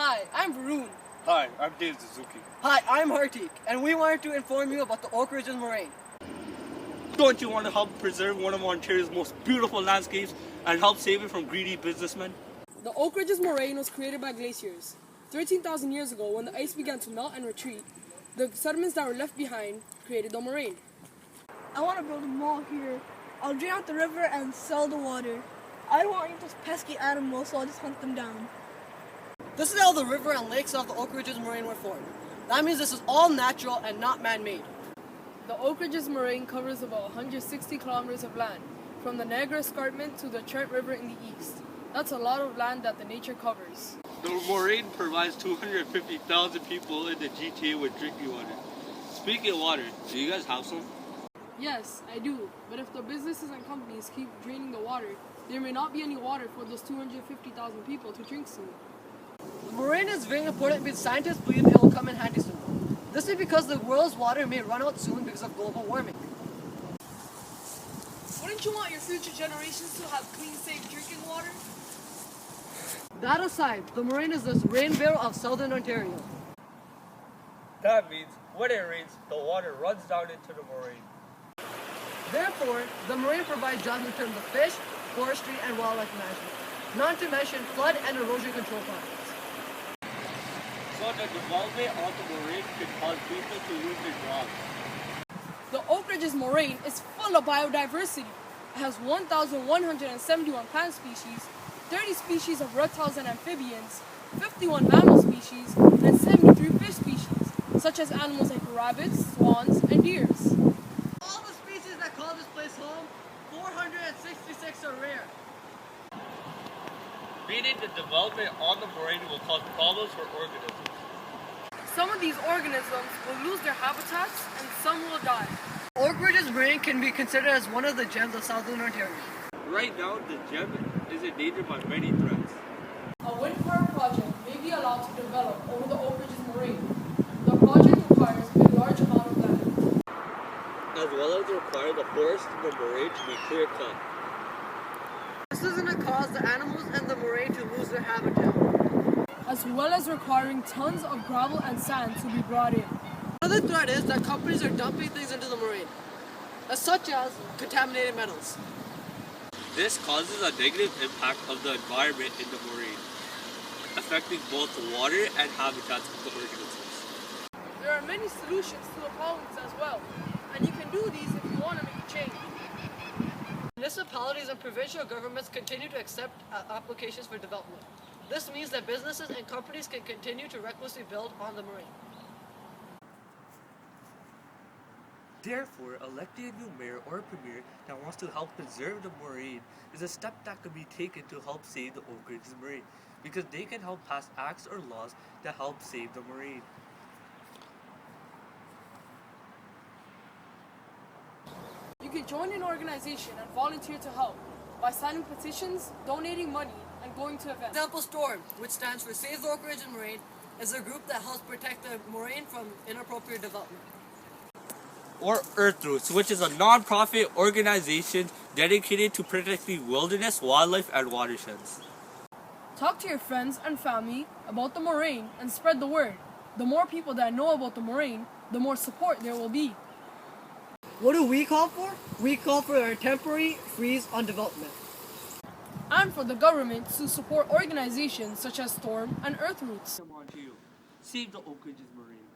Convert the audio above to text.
Hi, I'm Varun. Hi, I'm Dave Suzuki. Hi, I'm Hartik, and we wanted to inform you about the Oak Ridges Moraine. Don't you want to help preserve one of Ontario's most beautiful landscapes and help save it from greedy businessmen? The Oak Ridges Moraine was created by glaciers. 13,000 years ago, when the ice began to melt and retreat, the sediments that were left behind created the moraine. I want to build a mall here. I'll drain out the river and sell the water. I don't want to eat those pesky animals, so I'll just hunt them down. This is how the river and lakes of the Oak Ridges Moraine were formed. That means this is all natural and not man-made. The Oak Ridges Moraine covers about 160 kilometers of land, from the Niagara Escarpment to the Trent River in the east. That's a lot of land that the nature covers. The moraine provides 250,000 people in the GTA with drinking water. Speaking of water, do you guys have some? Yes, I do. But if the businesses and companies keep draining the water, there may not be any water for those 250,000 people to drink soon. The moraine is very important because scientists believe it will come in handy soon. This is because the world's water may run out soon because of global warming. Wouldn't you want your future generations to have clean, safe drinking water? That aside, the moraine is the rain barrel of southern Ontario. That means when it rains, the water runs down into the moraine. Therefore, the moraine provides jobs in terms of fish, forestry, and wildlife management, not to mention flood and erosion control projects. So the development of the moraine could cause people to lose their jobs. The Oak Ridges Moraine is full of biodiversity. It has 1,171 plant species, 30 species of reptiles and amphibians, 51 mammal species, and 73 fish species, such as animals like rabbits, swans, and deers. All the species that call this place home, 466 are rare. Meaning the development on the moraine will cause problems for organisms. Some of these organisms will lose their habitats and some will die. Oak Ridges Moraine can be considered as one of the gems of southern Ontario. Right now, the gem is endangered by many threats. A wind power project may be allowed to develop over the Oak Ridges Moraine. The project requires a large amount of land, As well as require the forest in the moraine to be clear cut. This is going to cause the animals and the moraine to lose their habitat. as well as requiring tons of gravel and sand to be brought in. Another threat is that companies are dumping things into the moraine, such as contaminated metals. This causes a negative impact of the environment in the moraine, affecting both the water and habitats of the organisms. There are many solutions to the problems as well, and you can do these if you want to make a change. Municipalities and provincial governments continue to accept applications for development. This means that businesses and companies can continue to recklessly build on the moraine. Therefore, electing a new mayor or premier that wants to help preserve the moraine is a step that can be taken to help save the Oak Ridges Moraine, because they can help pass acts or laws that help save the moraine. You can join an organization and volunteer to help by signing petitions, donating money, and going to events. Example Storm, which stands for Save the Oak Ridges Moraine, is a group that helps protect the moraine from inappropriate development. Or Earth Roots, which is a non-profit organization dedicated to protecting wilderness, wildlife, and watersheds. Talk to your friends and family about the moraine and spread the word. The more people that know about the moraine, the more support there will be. What do we call for? We call for a temporary freeze on development. And for the government to support organizations such as Storm and Earth Roots. Come on to you. Save the Oak Ridges Moraine.